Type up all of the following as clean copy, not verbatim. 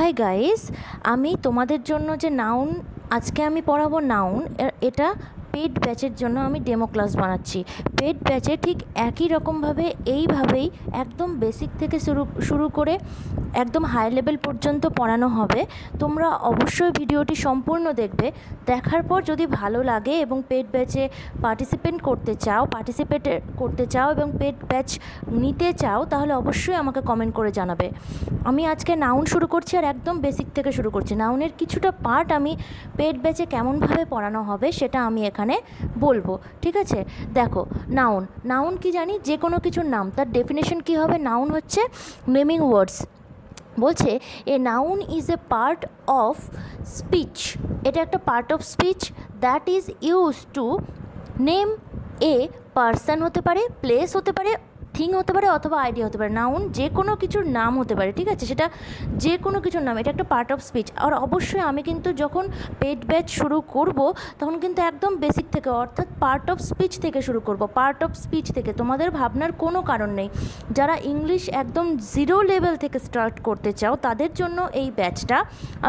Hi guys, আমি তোমাদের জন্য যে নাউন আজকে আমি পড়াবো নাউন এটা পেড ব্যাচের জন্য আমি ডেমো ক্লাস বানাচ্ছি। পেড ব্যাচে ঠিক একই রকমভাবে এইভাবেই একদম বেসিক থেকে শুরু করে একদম হাই লেভেল পর্যন্ত পড়ানো হবে। তোমরা অবশ্যই ভিডিওটি সম্পূর্ণ দেখবে। দেখার পর যদি ভালো লাগে এবং পেড ব্যাচে পার্টিসিপেট করতে চাও এবং পেড ব্যাচ নিতে চাও, তাহলে অবশ্যই আমাকে কমেন্ট করে জানাবে। আমি আজকে নাউন শুরু করছি আর একদম বেসিক থেকে শুরু করছি। নাউনের কিছুটা পার্ট আমি পেড ব্যাচে কেমনভাবে পড়ানো হবে সেটা আমি এখানে বলবো, ঠিক আছে? দেখো, নাউন কি জানি, যে কোনো কিছুর নাম। তার ডেফিনেশন কি হবে? নাউন হচ্ছে নেমিং ওয়ার্ডস। বলছে a noun is a part of speech. এটা একটা part of speech that is use to name a person, হতে পারে প্লেস, হতে পারে থিং, হতে পারে অথবা আইডিয়া হতে পারে। নাউন যে কোনো কিছুর নাম হতে পারে, ঠিক আছে? সেটা যে কোনো কিছুর নাম, এটা একটা পার্ট অফ স্পিচ। আর অবশ্যই আমি কিন্তু যখন পেড ব্যাচ শুরু করব তখন কিন্তু একদম বেসিক থেকে, অর্থাৎ পার্ট অফ স্পিচ থেকে শুরু করব। পার্ট অফ স্পিচ থেকে তোমাদের ভাবনার কোনো কারণ নেই। যারা ইংলিশ একদম জিরো লেভেল থেকে স্টার্ট করতে চাও তাদের জন্য এই ব্যাচটা,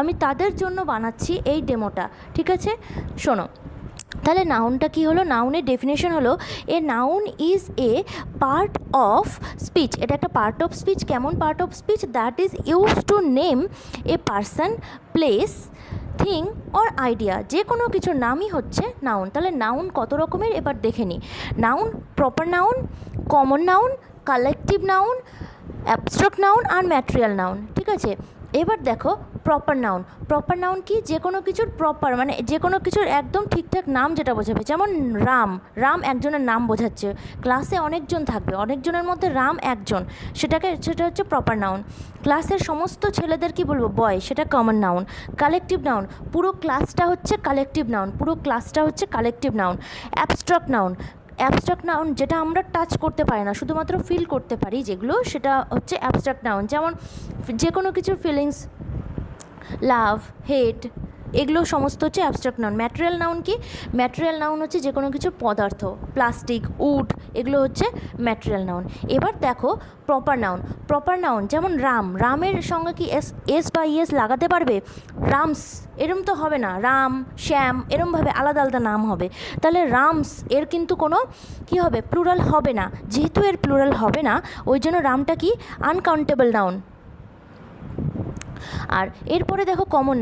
আমি তাদের জন্য বানাচ্ছি এই ডেমোটা, ঠিক আছে? শোনো তাহলে নাউনটা কি হলো। নাউনের ডেফিনেশন হলো a noun is a part of speech. এটা একটা পার্ট অফ স্পিচ। কেমন part of speech? That is use to name a person, place, thing or idea. যে কোনো কিছুর নামই হচ্ছে নাউন। তাহলে নাউন কত রকমের এবার দেখে নিই। Noun, proper noun, common noun, collective noun, abstract noun আর ম্যাটেরিয়াল নাউন, ঠিক আছে? এবার দেখো প্রপার নাউন। প্রপার নাউন কি? যে কোনো কিছুর প্রপার, মানে যে কোনো কিছুর একদম ঠিকঠাক নাম যেটা বোঝাবে। যেমন রাম একজনের নাম বোঝাচ্ছে। ক্লাসে অনেকজন থাকবে, অনেকজনের মধ্যে রাম একজন, সেটা হচ্ছে প্রপার নাউন। ক্লাসের সমস্ত ছেলেদের কি বলবো? বয়, সেটা কমন নাউন। কালেকটিভ নাউন, পুরো ক্লাসটা হচ্ছে কালেকটিভ নাউন। অ্যাবস্ট্রাক্ট নাউন যেটা আমরা টাচ করতে পারি না, শুধুমাত্র ফিল করতে পারি যেগুলো, সেটা হচ্ছে অ্যাবস্ট্রাক্ট নাউন। যেমন যে কোনো কিছুর ফিলিংস, লাভ, হেট, এগুলো সমস্ত হচ্ছে অ্যাবস্ট্রাক্ট নাউন। ম্যাটেরিয়াল নাউন কি? ম্যাটেরিয়াল নাউন হচ্ছে যে কোনো কিছুর পদার্থ, প্লাস্টিক, উড, এগুলো হচ্ছে ম্যাটেরিয়াল নাউন। এবার দেখো প্রপার নাউন যেমন রামের সঙ্গে কি এস বা ইএস লাগাতে পারবে? রামস, এরম তো হবে না। রাম, শ্যাম, এরমভাবে আলাদা আলাদা নাম হবে। তাহলে রামস এর কিন্তু কোনো কি হবে? প্লুরাল হবে না। যেহেতু এর প্লুরাল হবে না, ওই জন্য রামটা কি? Uncountable noun. আর এরপরে দেখো কমন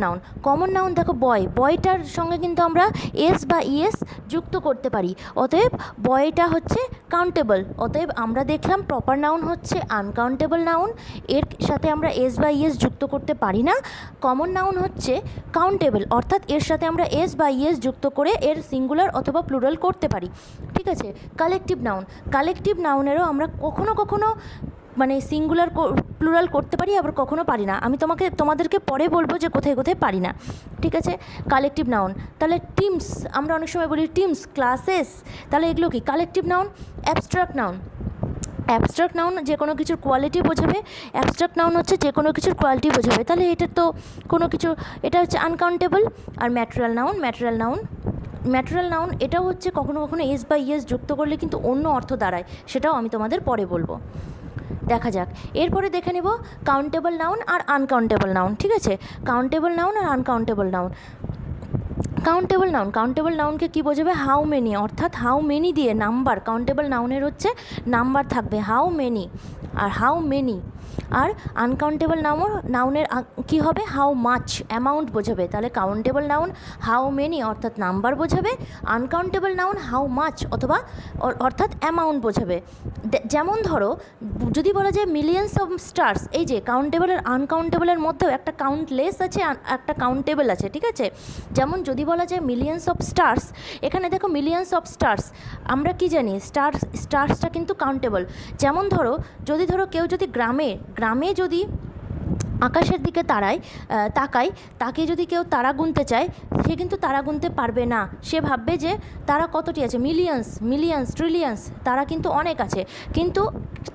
নাউন দেখো বয়টার সঙ্গে কিন্তু আমরা এস বা ইএস যুক্ত করতে পারি, অতএব বয়টা হচ্ছে কাউন্টেবল। অতএব আমরা দেখলাম প্রপার নাউন হচ্ছে আনকাউন্টেবল নাউন, এর সাথে আমরা এস বা ইএস যুক্ত করতে পারি না। কমন নাউন হচ্ছে কাউন্টেবল, অর্থাৎ এর সাথে আমরা এস বা ইএস যুক্ত করে এর সিঙ্গুলার অথবা প্লুরাল করতে পারি, ঠিক আছে? কালেকটিভ নাউনেরও আমরা কখনো মানে সিঙ্গুলার প্লুরাল করতে পারি, আবার কখনো পারি না। আমি তোমাদেরকে পরে বলবো যে কোথায় পারি না, ঠিক আছে? Collective noun. তাহলে টিমস, আমরা অনেক সময় বলি টিমস, ক্লাসেস, তাহলে এগুলো কি? Collective noun. অ্যাবস্ট্রাক্ট নাউন যে কোনো কিছুর কোয়ালিটি বোঝাবে। অ্যাবস্ট্রাক্ট নাউন হচ্ছে যে কোনো কিছুর কোয়ালিটি বোঝাবে। তাহলে এটা তো কোনো কিছু, এটা হচ্ছে আনকাউন্টেবল। আর ম্যাটেরিয়াল নাউন এটাও হচ্ছে কখনো এস বা ইএস যুক্ত করলে কিন্তু অন্য অর্থ দাঁড়ায়, সেটাও আমি তোমাদের পরে বলবো। দেখা যাক, এরপরে দেখে নেব কাউন্টেবল নাউন আর আনকাউন্টেবল নাউন, ঠিক আছে? কাউন্টেবল নাউন আর আনকাউন্টেবল নাউন। কাউন্টেবল নাউনকে কী বোঝাবে? হাউ মেনি, অর্থাৎ হাউ মেনি দিয়ে নাম্বার। কাউন্টেবল নাউনের হচ্ছে নাম্বার থাকবে, হাউ মেনি। আর আনকাউন্টেবল নাউনের কী হবে? হাউ মাচ, অ্যামাউন্ট বোঝাবে। তাহলে কাউন্টেবল নাউন হাউ মেনি অর্থাৎ নাম্বার বোঝাবে, আনকাউন্টেবল নাউন হাউ মাচ অর্থাৎ অ্যামাউন্ট বোঝাবে। যেমন ধরো, যদি বলা যায় মিলিয়ন্স অফ স্টার্স, এই যে কাউন্টেবল আর আনকাউন্টেবলের মধ্যেও একটা কাউন্টলেস আছে, একটা কাউন্টেবল আছে, ঠিক আছে? যেমন যদি বলা যায় মিলিয়ন্স অফ স্টার্স, এখানে দেখো মিলিয়ন্স অফ স্টার্স, আমরা কি জানি? স্টার্সটা কিন্তু কাউন্টেবল। যেমন ধরো কেউ যদি গ্রামে যদি আকাশের দিকে তাকায়, তাকে যদি কেউ তারা গুনতে চায়, সে কিন্তু তারা গুনতে পারবে না। সে ভাববে যে তারা কতটি আছে, মিলিয়ন্স, ট্রিলিয়ন্স, তারা কিন্তু অনেক আছে। কিন্তু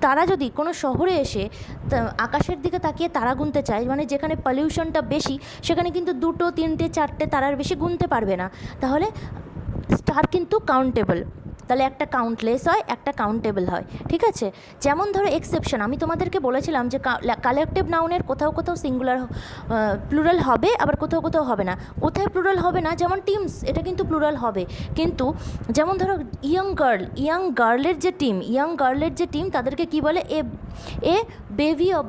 তারা যদি কোনো শহরে এসে আকাশের দিকে তাকিয়ে তারা গুনতে চায়, মানে যেখানে পলিউশনটা বেশি, সেখানে কিন্তু 2, 3, 4 তারার বেশি গুনতে পারবে না। তাহলে স্টার কিন্তু কাউন্টেবল। তাহলে একটা কাউন্টলেস হয়, একটা কাউন্টেবল হয়, ঠিক আছে। যেমন ধরো এক্সেপশন, আমি তোমাদেরকে বলেছিলাম যে কালেকটিভ নাউনের কোথাও কোথাও সিঙ্গুলার প্লুরাল হবে, আবার কোথাও কোথাও হবে না। কোথায় প্লুরাল হবে না, যেমন টিমস, এটা কিন্তু প্লুরাল হবে, কিন্তু যেমন ধরো ইয়াং গার্লের যে টিম তাদেরকে কি বলে, এ বেবি অফ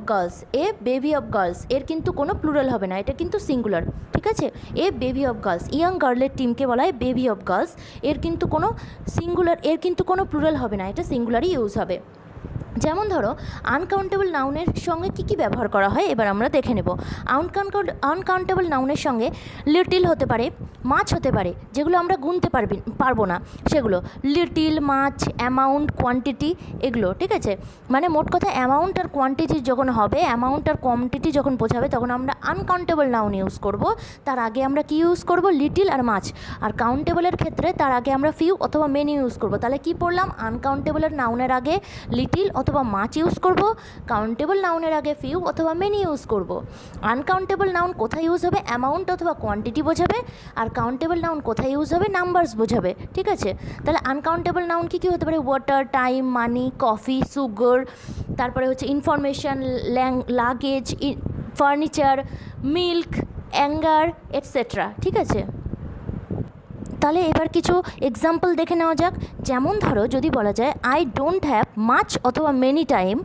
গার্লস, এর কিন্তু কোনো প্লুরাল হবে না, এটা কিন্তু সিঙ্গুলার, ঠিক আছে। এ বেবি অফ গার্লস, ইয়াং গার্লের টিমকে বলা হয় বেবি অফ গার্লস, এর কিন্তু কোনো প্লুরাল হবে না, এটা সিঙ্গুলারই ইউজ হবে। যেমন ধরো আনকাউন্টেবল নাউনের সঙ্গে কী কী ব্যবহার করা হয় এবার আমরা দেখে নেব। আনকাউন্টেবল নাউনের সঙ্গে লিটিল হতে পারে, মাছ হতে পারে, যেগুলো আমরা গুনতে পারবো না সেগুলো, লিটিল, মাছ, অ্যামাউন্ট, কোয়ান্টিটি, এগুলো, ঠিক আছে। মানে মোট কথা অ্যামাউন্ট আর কোয়ান্টিটি যখন হবে, অ্যামাউন্ট আর কোয়ান্টিটি যখন বোঝাবে তখন আমরা আনকাউন্টেবল নাউন ইউজ করব। তার আগে আমরা কি ইউজ করব, লিটিল আর মাছ। আর কাউন্টেবলের ক্ষেত্রে তার আগে আমরা ফিউ অথবা মেনি ইউজ করব। তাহলে কি পড়লাম, আনকাউন্টেবলের নাউনের আগে লিটিল অথবা মাছ ইউজ করব, কাউন্টেবল নাউনের আগে ফিউ অথবা মেনি ইউজ করব। আনকাউন্টেবল নাউন কোথায় ইউজ হবে, অ্যামাউন্ট অথবা কোয়ান্টিটি বোঝাবে, আর কাউন্টেবল নাউন কোথায় ইউজ হবে, নাম্বারস বোঝাবে, ঠিক আছে। তাহলে আনকাউন্টেবল নাউন কী কী হতে পারে, ওয়াটার, টাইম, মানি, কফি, সুগার, তারপরে হচ্ছে information, luggage, furniture, milk, anger, etcetera, ঠিক আছে। তাহলে এবার কিছু এক্সাম্পল দেখে নেওয়া যাক। যেমন ধরো যদি বলা যায় আই ডোন্ট হ্যাভ মাচ অথবা many time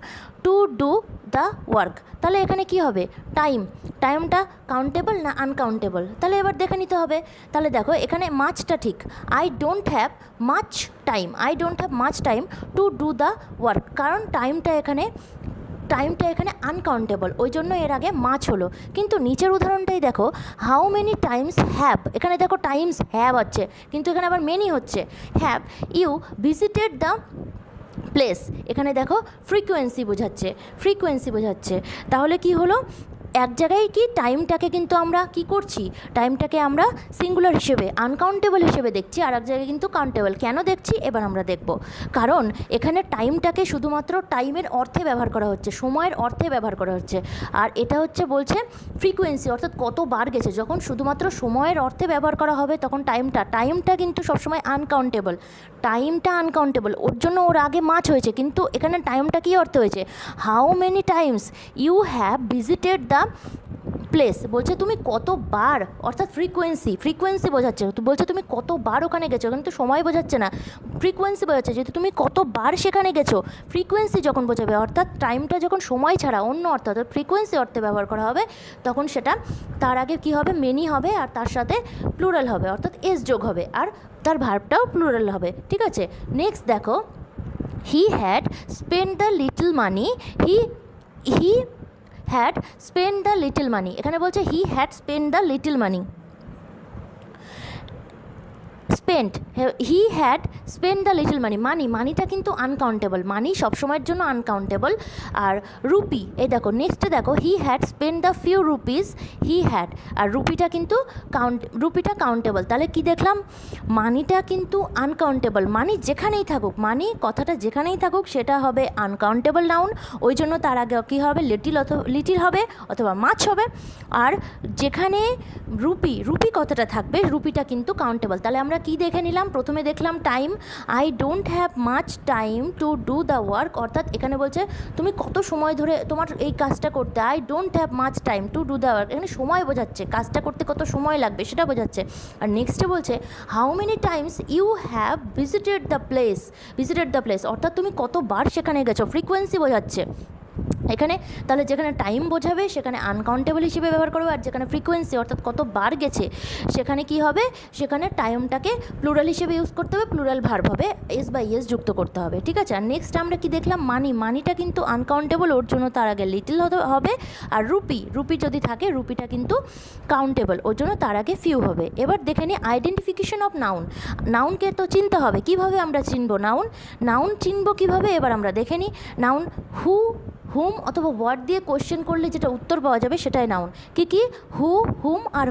to do the work, তাহলে এখানে কি হবে, টাইমটা কাউন্টেবল না আনকাউন্টেবল, তাহলে এবার দেখে নিতে হবে। তাহলে দেখো এখানে মাচটা ঠিক, I don't have much time to do the work, কারণ টাইমটা এখানে আনকাউন্টেবল, ওই জন্য এর আগে মাছ হলো। কিন্তু নিচের উদাহরণটাই দেখো, হাউ মেনি টাইমস হ্যাভ, এখানে দেখো টাইমস হ্যাভ হচ্ছে, কিন্তু এখানে আবার মেনি হচ্ছে। Have you visited the place, এখানে দেখো ফ্রিকোয়েন্সি বোঝাচ্ছে। তাহলে কি হলো, এক জায়গায় কি টাইমটাকে কিন্তু আমরা কি করছি, টাইমটাকে আমরা সিঙ্গুলার হিসেবে আনকাউন্টেবল হিসেবে দেখছি, আর এক জায়গায় কিন্তু কাউন্টেবল। কেন দেখছি এবার আমরা দেখব। কারণ এখানে টাইমটাকে শুধুমাত্র টাইমের অর্থে ব্যবহার করা হচ্ছে, সময়ের অর্থে ব্যবহার করা হচ্ছে, আর এটা হচ্ছে বলছে ফ্রিকোয়েন্সি, অর্থাৎ কতবার গেছে। যখন শুধুমাত্র সময়ের অর্থে ব্যবহার করা হবে তখন টাইমটা কিন্তু সবসময় আনকাউন্টেবল, ওর জন্য ওর আগে মাছ হয়েছে, কিন্তু এখানে টাইমটা কী অর্থে হয়েছে, how many times you have visited the place, বলছে তুমি কতবার, অর্থাৎ ফ্রিকোয়েন্সি বোঝাচ্ছে, বলছে তুমি কতবার ওখানে গেছো, এখানে তো সময় বোঝাচ্ছে না, ফ্রিকোয়েন্সি বোঝাচ্ছে, যেহেতু তুমি কতবার সেখানে গেছো। ফ্রিকোয়েন্সি যখন বোঝাবে, অর্থাৎ টাইমটা যখন সময় ছাড়া অন্য অর্থে, অর্থাৎ ফ্রিকোয়েন্সি অর্থে ব্যবহার করা হবে, তখন সেটা তার আগে কি হবে, মেনি হবে, আর তার সাথে প্লুরাল হবে, অর্থাৎ এস যোগ হবে, আর তার ভার্বটাও প্লুরাল হবে, ঠিক আছে। নেক্সট দেখো, he had spend the little money, he had spent the little money, এখানে বলছে he had spent the little money, he had spent the little money, মানিটা কিন্তু আনকাউন্টেবল, মানি সবসময়ের জন্য আনকাউন্টেবল। আর রুপি, এই দেখো নেক্সটে দেখো, he had spent the few rupees he had, আর রুপিটা কাউন্টেবল। তাহলে কি দেখলাম, মানিটা কিন্তু আনকাউন্টেবল, কথাটা যেখানেই থাকুক সেটা হবে আনকাউন্টেবল নাউন, ওই জন্য তার আগে কী হবে, লিটিল হবে অথবা মাছ হবে। আর যেখানে রুপি কথাটা থাকবে, রুপিটা কিন্তু কাউন্টেবল। তাহলে আমরা কি দেখে নিলাম, প্রথমে দেখলাম time, I don't have much time to do the work, অর্থাৎ এখানে বলছে তুমি কত সময় ধরে তোমার এই কাজটা করতে, I don't have much time to do the work, এখানে সময় বোঝাচ্ছে, কাজটা করতে কত সময় লাগবে সেটা বোঝাচ্ছে। আর নেক্সটে বলছে how many times you have visited the place, অর্থাৎ তুমি কতবার সেখানে গেছো, ফ্রিকোয়েন্সি বোঝাচ্ছে এখানে। তাহলে যেখানে টাইম বোঝাবে সেখানে আনকাউন্টেবল হিসেবে ব্যবহার করবে, আর যেখানে ফ্রিকোয়েন্সি অর্থাৎ কতবার গেছে সেখানে কি হবে, সেখানে টাইমটাকে প্লুরাল হিসেবে ইউজ করতে হবে, প্লুরাল ভার্ব হবে, এস যুক্ত করতে হবে, ঠিক আছে। আর নেক্সট আমরা কি দেখলাম, মানিটা কিন্তু আনকাউন্টেবল, ওর জন্য তার আগে লিটিল হবে, আর রুপি যদি থাকে, রুপিটা কিন্তু কাউন্টেবল, ওর জন্য তার আগে ফিউ হবে। এবার দেখে নিই আইডেন্টিফিকেশন অফ নাউনকে তো চিনতে হবে, কিভাবে আমরা চিনব নাউন চিনব কিভাবে, এবার আমরা দেখে নিই। নাউন হুম অথবা হোয়াট দিয়ে কোয়েশ্চেন করলে যেটা উত্তর পাওয়া যাবে সেটাই নাউন। কি হুম আর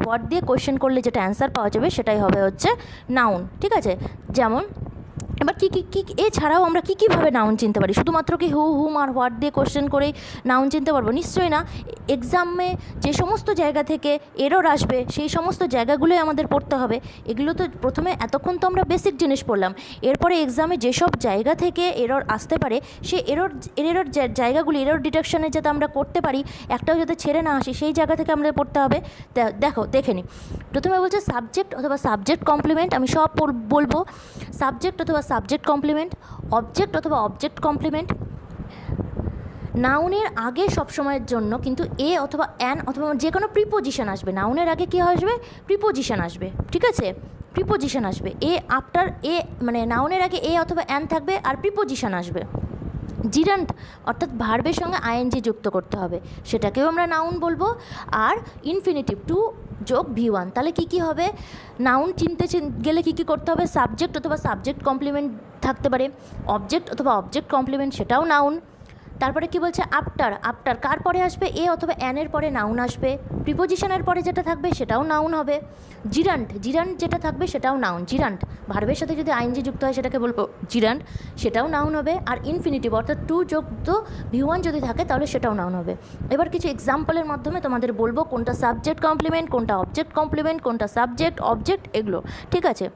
হোয়াট দিয়ে কোয়েশ্চেন করলে যেটা অ্যান্সার পাওয়া যাবে সেটাই হবে হচ্ছে নাউন, ঠিক আছে। যেমন এবার কী এছাড়াও আমরা কীভাবে নাউন চিনতে পারি? শুধুমাত্র কি হু, হুম আর হোয়াট দিয়ে কোশ্চেন করেই নাউন চিনতে পারবো? নিশ্চয়ই না। এক্সামে যে সমস্ত জায়গা থেকে এরর আসবে সেই সমস্ত জায়গাগুলোই আমাদের পড়তে হবে। এগুলো তো প্রথমে এতক্ষণ তো আমরা বেসিক জিনিস পড়লাম, এরপরে এক্সামে যেসব জায়গা থেকে এরর আসতে পারে সেই এরর জায়গাগুলি, এরর ডিটেকশানে যাতে আমরা করতে পারি, একটাও যাতে ছেড়ে না আসি, সেই জায়গা থেকে আমাদের পড়তে হবে। দেখে নিই। প্রথমে বলছে সাবজেক্ট অথবা সাবজেক্ট কমপ্লিমেন্ট, আমি সব বলবো। সাবজেক্ট অথবা সাবজেক্ট কমপ্লিমেন্ট, অবজেক্ট অথবা অবজেক্ট কমপ্লিমেন্ট। নাউনের আগে সবসময়ের জন্য কিন্তু এ অথবা অ্যান অথবা যে কোনো প্রিপোজিশন আসবে। নাউনের আগে কী আসবে? প্রিপোজিশন আসবে, ঠিক আছে? প্রিপোজিশন আসবে। এ আফটার এ, মানে নাউনের আগে এ অথবা অ্যান থাকবে আর প্রিপোজিশন আসবে। জিরান্ট অর্থাৎ ভার্বের সঙ্গে আইএনজি যুক্ত করতে হবে, সেটাকেও আমরা নাউন বলবো। আর ইনফিনিটিভ টু যোগ V1, তাহলে কী হবে? নাউন চিনতে গেলে কী করতে হবে? সাবজেক্ট অথবা সাবজেক্ট কমপ্লিমেন্ট থাকতে পারে, অবজেক্ট অথবা অবজেক্ট কমপ্লিমেন্ট, সেটাও নাউন। তারপরে কি বলছে? আফটার কার পরে আসবে? এ অথবা অ্যানের পরে নাউন আসবে। প্রিপোজিশনের পরে যেটা থাকবে সেটাও নাউন হবে। জিরান্ট যেটা থাকবে সেটাও নাউন। জিরান্ট ভার্বের সাথে যদি আইএনজি যুক্ত হয় সেটাকে বলবো জিরান্ট, সেটাও নাউন হবে। আর ইনফিনিটিভ অর্থাৎ টু যুক্ত V1 যদি থাকে তাহলে সেটাও নাউন হবে। এবার কিছু এক্সাম্পলের মাধ্যমে তোমাদের বলবো কোনটা সাবজেক্ট কমপ্লিমেন্ট, কোনটা অবজেক্ট কমপ্লিমেন্ট, কোনটা সাবজেক্ট অবজেক্ট, এগুলো, ঠিক আছে?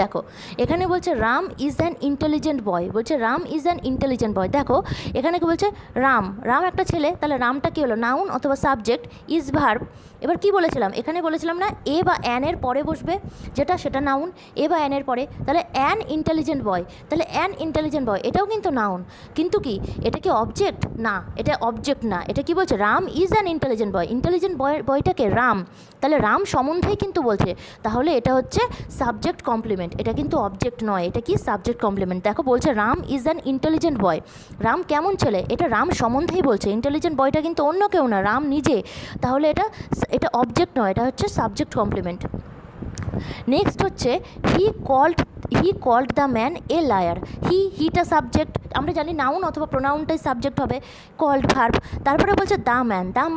দেখো এখানে বলছে Ram is an intelligent boy, বলছে Ram is an intelligent boy. দেখো এখানে কি বলছে? রাম একটা ছেলে, তাহলে রামটা কী হলো? নাউন অথবা সাবজেক্ট, ইজ ভার্ব। এবার কি বলেছিলাম? এখানে বলেছিলাম না এ বা অ্যানের পরে বসবে, সেটা নাউন। এ বা অ্যানের পরে, তাহলে অ্যান ইন্টেলিজেন্ট বয়, তাহলে অ্যান ইন্টেলিজেন্ট বয় এটাও কিন্তু নাউন। কিন্তু কি এটা কি অবজেক্ট? না, এটা অবজেক্ট না। এটা কি বলছে? Ram is an intelligent boy, intelligent বয়টাকে রাম, তাহলে রাম সম্বন্ধেই কিন্তু বলছে, তাহলে এটা হচ্ছে সাবজেক্ট কমপ্লিমেন্ট, এটা কিন্তু অবজেক্ট নয়, এটা কি সাবজেক্ট কমপ্লিমেন্ট। দেখো বলছে Ram is an intelligent boy, Ram কেমন ছেলে, এটা রাম সম্বন্ধেই বলছে, ইন্টেলিজেন্ট বয়টা কিন্তু অন্য কেউ না, রাম নিজে, তাহলে এটা অবজেক্ট নয়, এটা হচ্ছে সাবজেক্ট কমপ্লিমেন্ট। নেক্সট হচ্ছে he called the man a liar. হিটা সাবজেক্ট, আমরা জানি নাউন অথবা প্রোনাউনটাই সাবজেক্ট হবে, কল্ড ভার্ব। তারপরে বলছে দ্য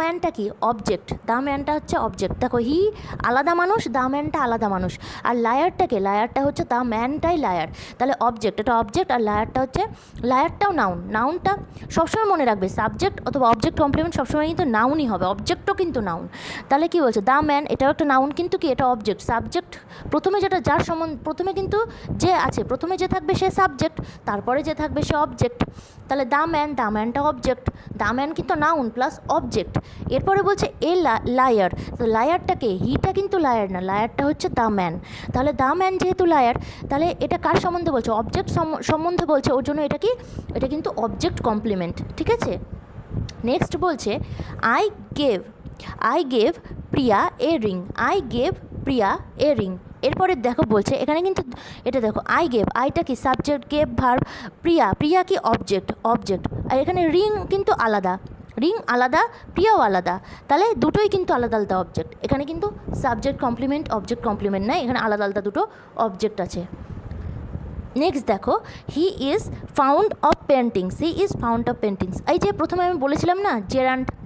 ম্যানটা কি? অবজেক্ট, দ্য ম্যানটা হচ্ছে অবজেক্ট। দেখো হি আলাদা মানুষ, দ্য ম্যানটা আলাদা মানুষ। আর লায়ারটা হচ্ছে দ্য ম্যানটাই লায়ার, তাহলে অবজেক্ট, এটা অবজেক্ট। আর লায়ারটাও নাউন। নাউনটা সবসময় মনে রাখবে, সাবজেক্ট অথবা অবজেক্ট কমপ্লিমেন্ট সবসময় কিন্তু নাউনই হবে, অবজেক্টও কিন্তু নাউন। তাহলে কি বলছে? দ্য ম্যান এটাও একটা নাউন, কিন্তু কি এটা অবজেক্ট। সাবজেক্ট প্রথমে যার সম্বন্ধে, প্রথমে কিন্তু যে আছে, প্রথমে যে থাকবে সে সাবজেক্ট, তারপরে যে থাকবে সে অবজেক্ট। তাহলে দ্য ম্যানটা অবজেক্ট, দ্য ম্যান কিন্তু নাউন প্লাস অবজেক্ট। এরপরে বলছে এ লায়ার, তো লায়ারটাকে, হিটা কিন্তু লায়ার না, লায়ারটা হচ্ছে দ্য ম্যান। তাহলে দ্য ম্যান যেহেতু লায়ার, তাহলে এটা কার সম্বন্ধে বলছে? অবজেক্ট সম্বন্ধে বলছে, ওর জন্য এটা কিন্তু অবজেক্ট কমপ্লিমেন্ট, ঠিক আছে? নেক্সট বলছে I gave Priya A ring, এরপরে দেখো বলছে এখানে কিন্তু এটা দেখো আইটা কি সাবজেক্ট, গেভ ভার্ব, প্রিয়া কি অবজেক্ট। আর এখানে রিং কিন্তু আলাদা, প্রিয়াও আলাদা, তাহলে দুটোই কিন্তু আলাদা অবজেক্ট। এখানে কিন্তু সাবজেক্ট কমপ্লিমেন্ট অবজেক্ট কমপ্লিমেন্ট নাই, এখানে আলাদা দুটো অবজেক্ট আছে। নেক্সট দেখো he is found of paintings, এই যে প্রথমে আমি বলেছিলাম না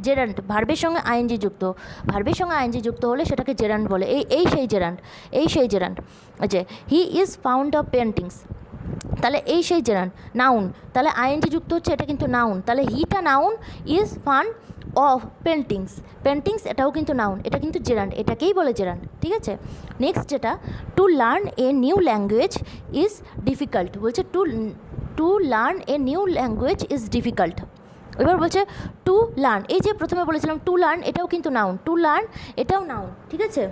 জেরান্ট ভার্বের সঙ্গে আইএনজি যুক্ত হলে সেটাকে জেরান্ট বলে, এই সেই জেরান্ট। আচ্ছা, he is found of paintings, তাহলে এই সেই জেরান্ট, নাউন, তাহলে আইএনজি যুক্ত হচ্ছে, এটা কিন্তু নাউন, তাহলে হিটা noun, is fun of paintings এটাও কিন্তু নাউন, এটা কিন্তু জেরান্ট, এটাকেই বলে জেরান্ট, ঠিক আছে? নেক্সট যেটা to learn a new language is difficult, বলছে to learn a new language is difficult. এবার বলছে টু লার্ন, এই যে প্রথমে বলেছিলাম টু লার্ন এটাও কিন্তু নাউন, এটাও নাউন, ঠিক আছে?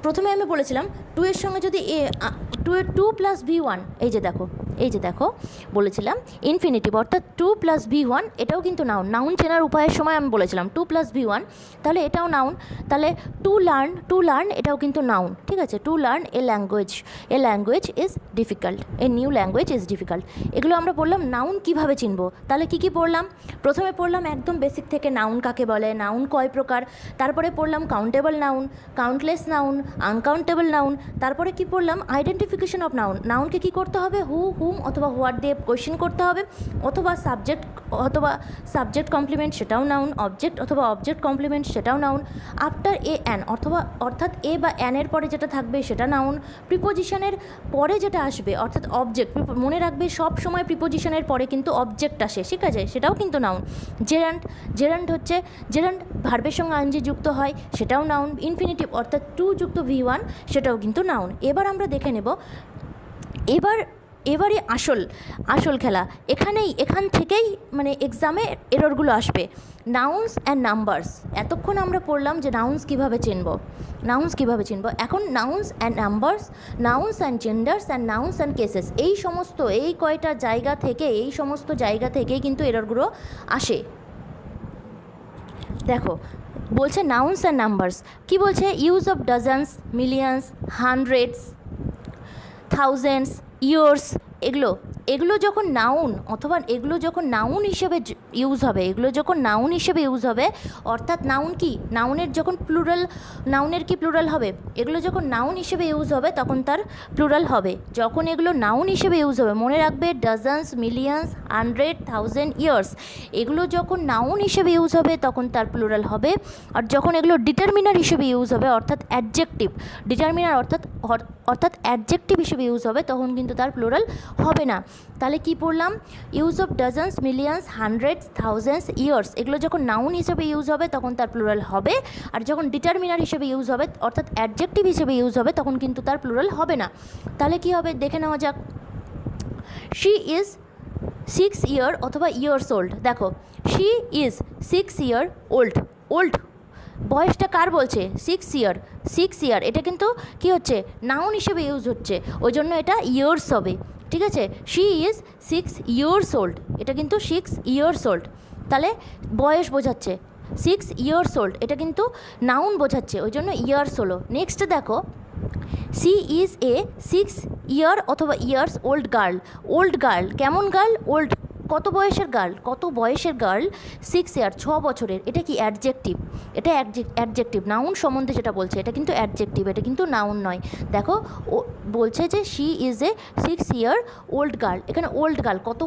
প্রথমে আমি বলেছিলাম টু এর সঙ্গে যদি টু প্লাস V1, এই যে দেখো বলেছিলাম ইনফিনিটিভ অর্থাৎ টু প্লাস V1, এটাও কিন্তু নাউন চেনার উপায়ের সময় আমি বলেছিলাম টু প্লাস V1, তাহলে এটাও নাউন। তাহলে টু লার্ন এটাও কিন্তু নাউন, ঠিক আছে? Two learn A language is difficult, A new language is difficult. এগুলো আমরা বললাম নাউন কিভাবে চিনবো, তাহলে কি পড়লাম? প্রথমে পড়লাম একদম বেসিক থেকে নাউন কাকে বলে, নাউন কয় প্রকার, তারপরে পড়লাম countable noun, countless noun, uncountable noun, তারপরে কি পড়লাম? আইডেন্টিফিকেশন অফ নাউনকে কি করতে হবে? হু হুম অথবা হোয়াট দিয়ে কোয়েশ্চেন করতে হবে, অথবা সাবজেক্ট কমপ্লিমেন্ট সেটাও নাউন, অবজেক্ট অথবা অবজেক্ট কমপ্লিমেন্ট সেটাও নাউন, আফটার এ অ্যান অর্থাৎ এ বা অ্যানের পরে যেটা থাকবে সেটা নাউন, প্রিপোজিশনের পরে যেটা আসবে অর্থাৎ অবজেক্ট, মনে রাখবে সব সময় প্রিপোজিশনের পরে কিন্তু অবজেক্ট আসে, ঠিক আছে, সেটাও কিন্তু নাউন। জেরান্ড ভার্বের সঙ্গে আইএনজি যুক্ত হয়, সেটাও নাউন। ইনফিনিটিভ অর্থাৎ টু যুক্ত V1 সেটাও কিন্তু নাউন। এবার আমরা দেখে নেব এবারে আসল খেলা। এখান থেকেই মানে এক্সামে এররগুলো আসবে। নাউন্স অ্যান্ড নাম্বারস, এতক্ষণ আমরা পড়লাম যে নাউন্স কীভাবে চিনব, এখন nouns and numbers, nouns and genders and nouns and cases, এই সমস্ত এই সমস্ত জায়গা থেকেই কিন্তু এররগুলো আসে। দেখো বলছে নাউন্স অ্যান্ড নাম্বারস, কী বলছে? Use of dozens, millions, hundreds, thousands, years, এগুলো যখন নাউন অথবা এগুলো যখন নাউন হিসেবে ইউজ হবে, অর্থাৎ নাউন কি নাউনের কি প্লুরাল হবে, এগুলো যখন নাউন হিসেবে ইউজ হবে তখন তার প্লুরাল হবে। যখন এগুলো নাউন হিসেবে ইউজ হবে, মনে রাখবে dozens, millions, hundred, thousand, years, এগুলো যখন নাউন হিসেবে ইউজ হবে তখন তার প্লুরাল হবে। আর যখন এগুলো ডিটারমিনার হিসেবে ইউজ হবে অর্থাৎ অ্যাডজেক্টিভ, অর্থাৎ অ্যাডজেক্টিভ হিসেবে ইউজ হবে তখন কিন্তু তার প্লুরাল হবে না। তাহলে কি পড়লাম? Use of dozens, millions, hundreds, thousands, years, এগুলো যখন নাউন হিসেবে ইউজ হবে তখন তার প্লুরাল হবে, আর যখন ডিটারমিনার হিসেবে ইউজ হবে অর্থাৎ অ্যাডজেক্টিভ হিসেবে ইউজ হবে তখন কিন্তু তার প্লুরাল হবে না। তাহলে কি হবে দেখে নেওয়া যাক। শি ইজ 6 year অথবা ইয়ার্স ওল্ড। দেখো শি ইজ 6 year ওল্ড, বয়সটা কার বলছে? 6 year, এটা কিন্তু কি হচ্ছে? নাউন হিসেবে ইউজ হচ্ছে, ওই জন্য এটা ইয়ার্স হবে, ঠিক আছে। শি ইজ 6 years old, এটা কিন্তু 6 years old, তাহলে বয়স বোঝাচ্ছে। 6 years old, এটা কিন্তু নাউন বোঝাচ্ছে, ওই জন্য ইয়ার্স হলো। নেক্সট দেখো, সি ইজ এ 6 year অথবা ইয়ার্স ওল্ড গার্ল, কেমন গার্ল? ওল্ড, কত বয়সের গার্ল? 6 year, 6 বছরের, এটা কি অ্যাডজেক্টিভ? এটা অ্যাডজেক্টিভ, নাউন সম্বন্ধে যেটা বলছে এটা কিন্তু অ্যাডজেক্টিভ, এটা কিন্তু নাউন নয়। দেখো বলছে যে she is a 6 year old girl, এখানে ওল্ড গার্ল কত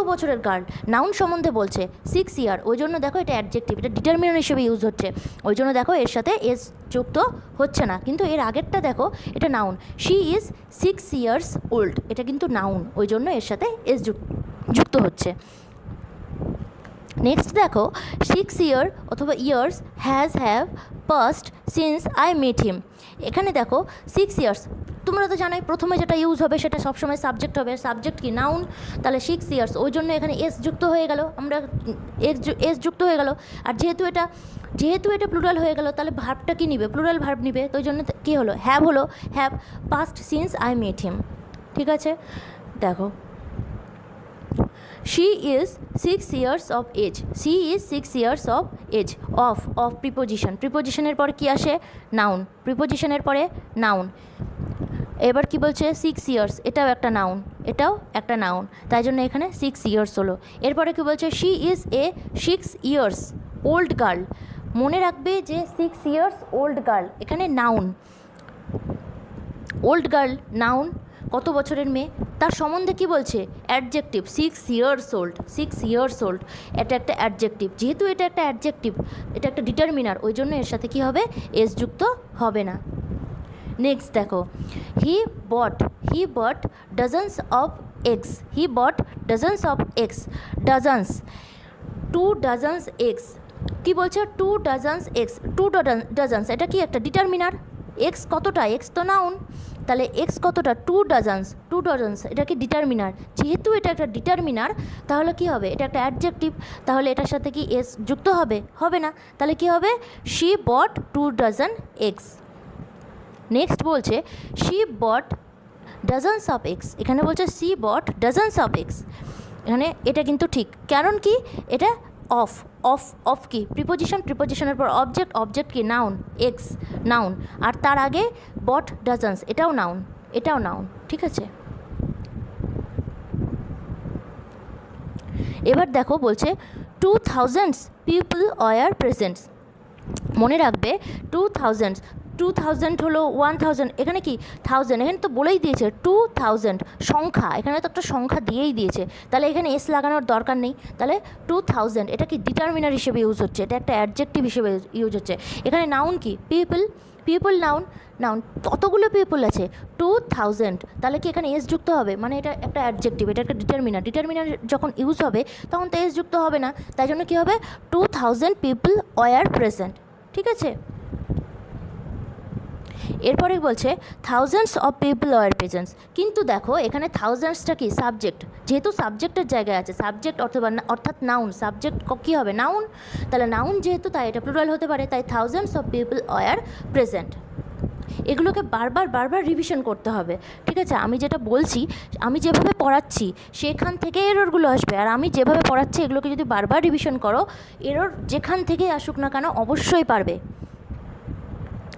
বছরের গার্ল, নাউন সম্বন্ধে বলছে 6 year, ওই জন্য দেখো এটা অ্যাডজেক্টিভ, এটা ডিটারমিনার হিসেবে ইউজ হচ্ছে, ওই জন্য দেখো এর সাথে এস যুক্ত হচ্ছে না। কিন্তু এর আগেরটা দেখো এটা noun, she is 6 years old, এটা কিন্তু নাউন, ওই জন্য এর সাথে এস যুক্ত হচ্ছে। নেক্সট দেখো 6 year অথবা years have passed since I met him, এখানে দেখো 6 years, তোমরা তো জানোই প্রথমে যেটা ইউজ হবে সেটা সবসময় সাবজেক্ট হবে, সাবজেক্ট কি নাউন, তাহলে 6 years, ওই জন্য এখানে এস যুক্ত হয়ে গেল, এস যুক্ত হয়ে গেল। আর যেহেতু এটা প্লুরাল হয়ে গেল তাহলে ভার্বটা কি নিবে? প্লুরাল ভার্ব নিবে, তো ওই জন্য কী হলো? Have passed since I met him, ঠিক আছে। দেখো she is 6 years of age, of প্রিপোজিশনের পরে কি আসে? নাউন, প্রিপোজিশনের পরে নাউন। এবার কি বলছে? 6 years, এটাও একটা নাউন, তাই জন্য এখানে 6 years হলো। এরপরে কি বলছে? she is a 6 years old girl, মনে রাখবে যে 6 years old girl এখানে নাউন, ওল্ড গার্ল নাউন, কত বছরের মেয়ে, তার সম্বন্ধে কি বলছে? অ্যাডজেক্টিভ, 6 years old, এটা একটা অ্যাডজেক্টিভ, যেহেতু এটা একটা অ্যাডজেক্টিভ, এটা একটা ডিটারমিনার, ওই জন্য এর সাথে কি হবে? এস যুক্ত হবে না। নেক্সট দেখো, he bought dozens of eggs, dozens, 2 dozens eggs, কি বলছে? 2 dozens eggs, 2 dozens, এটা কি একটা ডিটারমিনার, এক্স কতটা? এক্স তো নাউন, তাহলে এক্স কতটা? 2 dozens, এটা কি ডিটারমিনার, যেহেতু এটা একটা ডিটারমিনার তাহলে কি হবে? এটা একটা অ্যাডজেক্টিভ, তাহলে এটার সাথে কি এস যুক্ত হবে না, তাহলে কি হবে? She bought 2 dozen eggs। Next বলছে she bought dozens of eggs, এখানে বলছে she bought dozens of eggs, এখানে এটা কিন্তু ঠিক, কারণ কি? এটা অফ কি? প্রিপোজিশনের পর অবজেক্ট কি? নাউন, এক্স নাউন, আর তার আগে বট ডজনস, এটাও নাউন, ঠিক আছে। এবার দেখো বলছে 2000 পিপল ওয়ার প্রেজেন্ট, মনে রাখবে 2000, 2000 হলো 1000, এখানে কি 1000, এখানে তো বলেই দিয়েছে 2000 সংখ্যা, এখানে তো একটা সংখ্যা দিয়েই দিয়েছে, তাহলে এখানে এস লাগানোর দরকার নেই। তাহলে 2000 এটা কি ডিটারমিনার হিসেবে ইউজ হচ্ছে, এটা একটা অ্যাডজেক্টিভ হিসেবে ইউজ হচ্ছে। এখানে নাউন কি পিপল, পিপল নাউন, নাউন কতগুলো পিপল আছে 2000, তাহলে কি এখানে এস যুক্ত হবে, মানে এটা একটা অ্যাডজেক্টিভ, এটা একটা ডিটারমিনার, ডিটারমিনার যখন ইউজ হবে তখন তো এস যুক্ত হবে না, তাই জন্য কী হবে 2000 পিপল ওয়ার প্রেজেন্ট। ঠিক আছে, এরপরে বলছে thousands of people were presents, কিন্তু দেখো এখানে থাউজেন্ডসটা কি সাবজেক্ট, যেহেতু সাবজেক্টের জায়গায় আছে, সাবজেক্ট অথবা অর্থাৎ নাউন, সাবজেক্ট কী হবে নাউন, তাহলে নাউন যেহেতু তাই এটা প্লুরাল হতে পারে, তাই thousands of people were present. এগুলোকে বারবার বারবার রিভিশন করতে হবে। ঠিক আছে, আমি যেটা বলছি, আমি যেভাবে পড়াচ্ছি সেখান থেকে এররগুলো আসবে, আর আমি যেভাবে পড়াচ্ছি এগুলোকে যদি বারবার রিভিশন করো, এরর যেখান থেকেই আসুক না কেন অবশ্যই পারবে।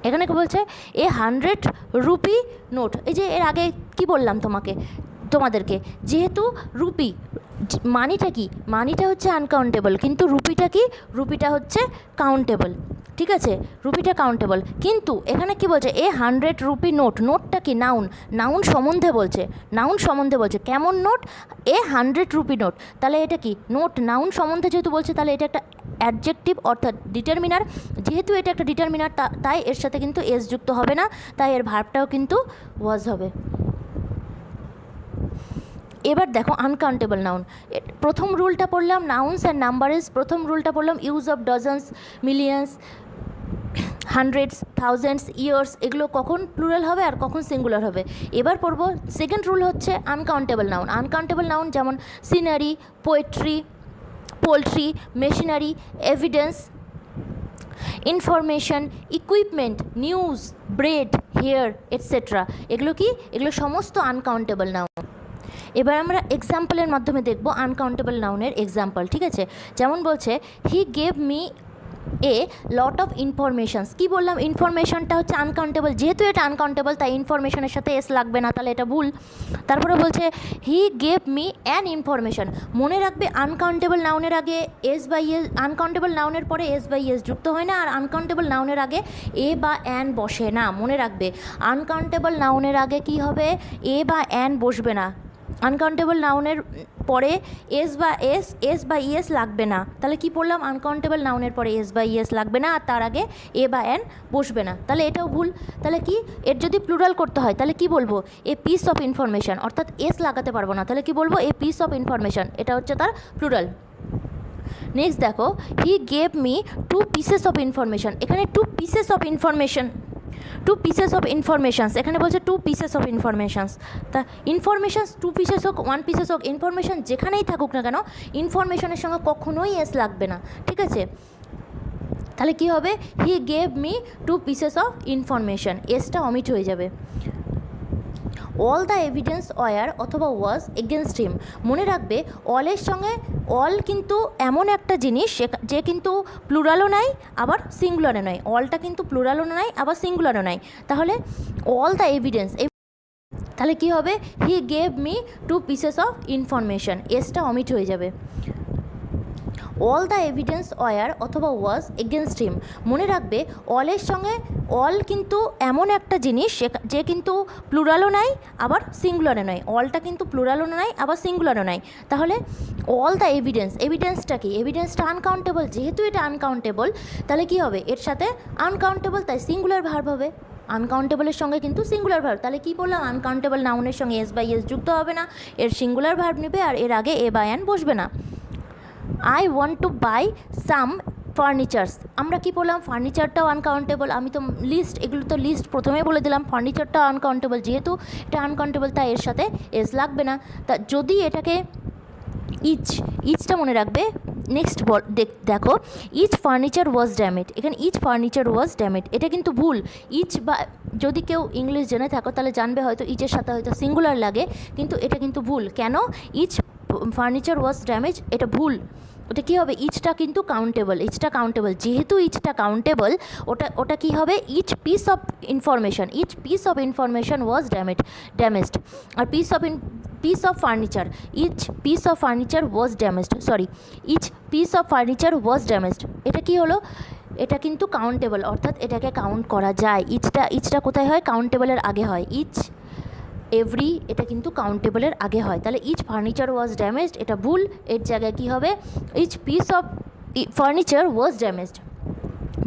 এখানে কি বলছে এ 100 রুপি নোট, এই যে এর আগে কি বললাম তোমাদেরকে, যেহেতু রুপি মানিটা কি, মানিটা হচ্ছে আনকাউন্টেবল, কিন্তু রুপিটা কি, রুপিটা হচ্ছে কাউন্টেবল। ঠিক আছে, রুপিটা কাউন্টেবল, কিন্তু এখানে কি বলছে এ 100 রুপি নোট, নোটটা কি নাউন, নাউন সম্বন্ধে বলছে, নাউন সম্বন্ধে বলছে, কেমন নোট, এ 100 রুপি নোট, তাহলে এটা কি নোট, নাউন সম্বন্ধে যেহেতু বলছে তাহলে এটা একটা অ্যাডজেক্টিভ অর্থাৎ ডিটারমিনার, যেহেতু এটা একটা ডিটারমিনার তাই এর সাথে কিন্তু এস যুক্ত হবে না, তাই এর ভার্বটাও কিন্তু ওয়াজ হবে। এবার দেখো আনকাউন্টেবল নাউন, প্রথম রুলটা পড়লাম নাউন্স অ্যান্ড নাম্বারস, প্রথম রুলটা পড়লাম use of dozens, millions, hundreds, thousands, years, এগুলো কখন প্লুরাল হবে আর কখন সিঙ্গুলার হবে। এবার পড়ব সেকেন্ড রুল হচ্ছে আনকাউন্টেবল নাউন, আনকাউন্টেবল নাউন যেমন scenery, poetry, poultry, machinery, evidence, information, equipment, news, bread, hair etcetera, এগুলো কি, এগুলো সমস্ত আনকাউন্টেবল নাউন। এবার আমরা এক্সাম্পলের মাধ্যমে দেখব আনকাউন্টেবল নাউনের এক্সাম্পল। ঠিক আছে, যেমন বলছে he gave me a lot of informations, কী বললাম ইনফরমেশনটা হচ্ছে আনকাউন্টেবল, যেহেতু এটা আনকাউন্টেবল তাই ইনফরমেশনের সাথে এস লাগবে না, তাহলে এটা ভুল। তারপরে বলছে he gave me an information, মনে রাখবে আনকাউন্টেবল নাউনের আগে এস বাই এস, আনকাউন্টেবল নাউনের পরে এস বাই এস যুক্ত হয় না, আর আনকাউন্টেবল নাউনের আগে এ বা অ্যান বসে না, মনে রাখবে আনকাউন্টেবল নাউনের আগে কি হবে, এ বা অ্যান বসবে না, আনকাউন্টেবল নাউনের পরে এস বা ইএস লাগবে না, তাহলে কি পড়লাম আনকাউন্টেবল নাউনের পরে এস বা ইএস লাগবে না, আর তার আগে এ বা এন বসবে না, তাহলে এটাও ভুল। তাহলে কি, এর যদি প্লুরাল করতে হয় তাহলে কি বলবো এ পিস অফ ইনফরমেশন, অর্থাৎ এস লাগাতে পারবো না, তাহলে কি বলবো এ পিস অফ ইনফরমেশন, এটা হচ্ছে তার প্লুরাল। নেক্সট দেখো হি gave me 2 pieces of information, এখানে 2 pieces of information, 2 pieces of informations, এখানে বলছে 2 পিসেস অফ ইনফরমেশানস, তা ইনফরমেশানস 2 পিসেস হোক 1 পিসেস হোক, ইনফরমেশান যেখানেই থাকুক না কেন ইনফরমেশনের সঙ্গে কখনোই এস লাগবে না। ঠিক আছে, তাহলে কি হবে he gave me 2 pieces of information, এসটা অমিট হয়ে যাবে। অল দ্য এভিডেন্স ওয়ার অথবা ওয়াজ এগেনস্ট হিম, মনে রাখবে অলের সঙ্গে অল কিন্তু এমন একটা জিনিস যে কিন্তু প্লুরালও নাই আবার সিঙ্গুলারও নয়, অলটা কিন্তু প্লুরালও নাই আবার সিঙ্গুলারও নাই, তাহলে অল দ্য এভিডেন্স, তাহলে কি হবে he gave me 2 pieces of information, এসটা অমিট হয়ে যাবে। অল দ্য এভিডেন্স ওয়ার অথবা ওয়াজ এগেনস্ট হিম, মনে রাখবে অলের সঙ্গে অল কিন্তু এমন একটা জিনিস যে কিন্তু প্লুরালও নাই আবার সিঙ্গুলারও নয়, অলটা কিন্তু প্লুরালও নাই আবার সিঙ্গুলারও নাই, তাহলে অল দ্য এভিডেন্স, এভিডেন্সটা কি, এভিডেন্সটা আনকাউন্টেবল, যেহেতু এটা আনকাউন্টেবল তাহলে কি হবে এর সাথে আনকাউন্টেবল তাই সিঙ্গুলার ভার্ব হবে, আনকাউন্টেবলের সঙ্গে কিন্তু সিঙ্গুলার ভার্ব, তাহলে কী বললাম আনকাউন্টেবল নাউনের সঙ্গে এস বাই এস যুক্ত হবে না, এর সিঙ্গুলার ভার্ব নেবে আর এর আগে এ বাই অ্যান বসবে না। I want to buy some furnitures, আমরা কি বললাম ফার্নিচারটাও আনকাউন্টেবল, আমি তো লিস্ট, এগুলো তো লিস্ট প্রথমে বলে দিলাম, ফার্নিচারটাও আনকাউন্টেবল, যেহেতু এটা আনকাউন্টেবল তাই এর সাথে এস লাগবে না, তা যদি এটাকে ইচটা মনে রাখবে। নেক্সট দেখো ইচ ফার্নিচার ওয়াজ ড্যামেড, এখানে ইচ ফার্নিচার ওয়াজ ড্যামেড, এটা কিন্তু ভুল, ইচ বা যদি কেউ ইংলিশ জেনে থাকো তাহলে জানবে হয়তো ইচের সাথে হয়তো সিঙ্গুলার লাগে, কিন্তু এটা কিন্তু ভুল, কেন ইচ ফার্নিচার ওয়াজ ড্যামেজ, এটা ভুল, ওটা কী হবে ইচটা কিন্তু কাউন্টেবল, ইচটা কাউন্টেবল, যেহেতু ইচটা কাউন্টেবল ওটা কী হবে each piece of information was damaged, আর piece of furniture, each piece of furniture was damaged, sorry each piece of furniture was damaged, এটা কী হলো এটা কিন্তু কাউন্টেবল, অর্থাৎ এটাকে কাউন্ট করা যায়। ইচটা কোথায় হয়? কাউন্টেবলের আগে হয়। ইচ, এভরি, এটা কিন্তু কাউন্টেবলের আগে হয়। তাহলে ইচ ফার্নিচার ওয়াজ ড্যামেজড, এটা ভুল। এর জায়গায় কী হবে? Each piece of furniture was damaged.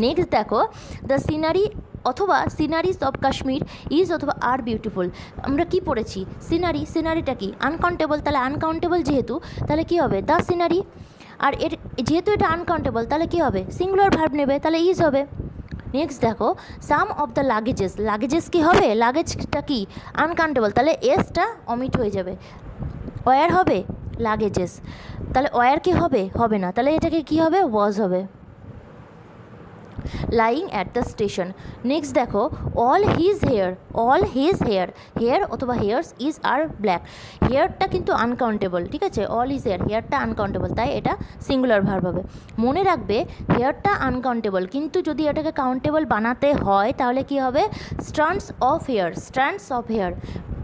Next দেখো, দ্য সিনারি অথবা সিনারিজ অফ কাশ্মীর ইজ অথবা আর বিউটিফুল। আমরা কি পড়েছি? সিনারিটা কি? আনকাউন্টেবল, তাহলে আনকাউন্টেবল যেহেতু, তাহলে কী হবে? The scenery. আর যেহেতু এটা আনকাউন্টেবল, তাহলে কী হবে? সিঙ্গুলার ভার্ব নেবে, তাহলে ইজ হবে। নেক্সট দেখো, সাম অফ দ্য লাগেজেস কী হবে? লাগেজটা কি? আনকাউন্টেবল, তাহলে এসটা অমিট হয়ে যাবে। ওয়ার হবে? লাগেজেস, তাহলে ওয়ার কি হবে? হবে না, তাহলে এটাকে কী হবে? ওয়াজ হবে। Lying at the station. Next দেখো, অল হিজ হেয়ার অথবা হেয়ার্স ইজ আর ব্ল্যাক। হেয়ারটা কিন্তু আনকাউন্টেবল, ঠিক আছে? অল হিজ হেয়ারটা আনকাউন্টেবল, তাই এটা সিঙ্গুলার ভার্ব হবে। মনে রাখবে হেয়ারটা আনকাউন্টেবল, কিন্তু যদি এটাকে কাউন্টেবল বানাতে হয় তাহলে কি হবে? Strands of hair.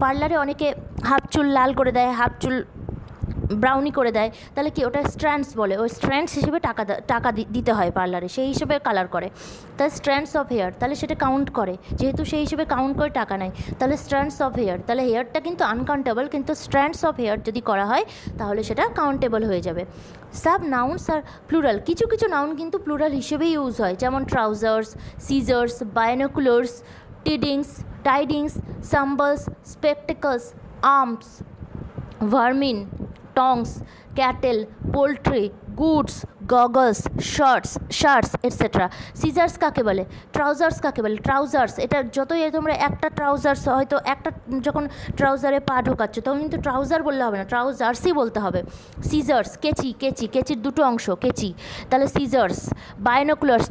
পার্লারে অনেকে হাফ চুল লাল করে দেয়, হাফ চুল ব্রাউনি করে দেয়, তাহলে কি ওটা স্ট্র্যান্ডস বলে। ওই স্ট্র্যান্ডস হিসেবে টাকা দিতে হয় পার্লারে, সেই হিসেবে কালার করে। তাহলে স্ট্র্যান্ডস অফ হেয়ার, তাহলে সেটা কাউন্ট করে, যেহেতু সেই হিসেবে কাউন্ট করে টাকা নেয়, তাহলে স্ট্র্যান্ডস অফ হেয়ার। তাহলে হেয়ারটা কিন্তু আনকাউন্টেবল, কিন্তু স্ট্র্যান্ডস অফ হেয়ার যদি করা হয় তাহলে সেটা কাউন্টেবল হয়ে যাবে। সাব নাউন্স আর প্লুরাল, কিছু নাউন কিন্তু প্লুরাল হিসেবেই ইউজ হয়, যেমন trousers, scissors, binoculars, tidings, shambles, spectacles, arms, vermin, tongs, cattle, poultry, goods, goggles, shirts etcetera. Scissors কাকে বলে? ট্রাউজার্স কাকে বলে? ট্রাউজার্স, এটা যতই তোমরা একটা ট্রাউজার্স, হয়তো একটা যখন ট্রাউজারে পা ঢোকাচ্ছ তখন কিন্তু ট্রাউজার বললে হবে না, ট্রাউজার্সই বলতে হবে। সিজার্স, কেচির দুটো অংশ, কেচি, তাহলে সিজার্স। বায়োনোকুলার্স,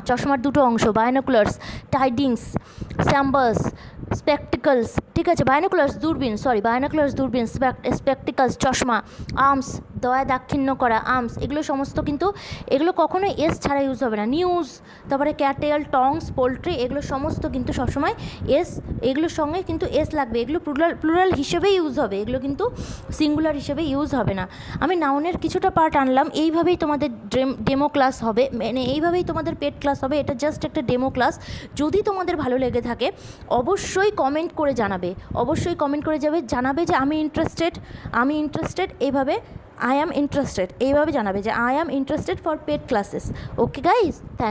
চশমার দুটো অংশ, বায়োনোকুলার্স। টাইডিংস, স্যাম্বলস, স্পেকটিকলস, ঠিক আছে? বায়োনোকুলার্স দূরবীন, স্পেকটিকলস চশমা। আর্মস, দয়া দাক্ষিণ্য করা, আর্মস, এগুলো সমস্ত কিন্তু এগুলো কখনোই এস ছাড়া ইউজ হবে না। নিউজ, তারপরে ক্যাটেল, টংস, পোলট্রি, এগুলো সমস্ত কিন্তু সবসময় এস, এগুলোর সঙ্গে কিন্তু এস লাগবে। এগুলো প্লুরাল হিসেবেই ইউজ হবে, এগুলো কিন্তু সিঙ্গুলার হিসেবে ইউজ হবে না। আমি নাউনের কিছুটা পার্ট আনলাম, এইভাবেই তোমাদের ডেমো ক্লাস হবে, মানে এইভাবেই তোমাদের পেড ক্লাস হবে। এটা জাস্ট একটা ডেমো ক্লাস। যদি তোমাদের ভালো লেগে থাকে অবশ্যই কমেন্ট করে জানাবে যে আমি ইন্টারেস্টেড, এইভাবে আই অ্যাম ইন্টারেস্টেড, এইভাবে জানাবে যে I am interested for paid classes. Okay guys, thank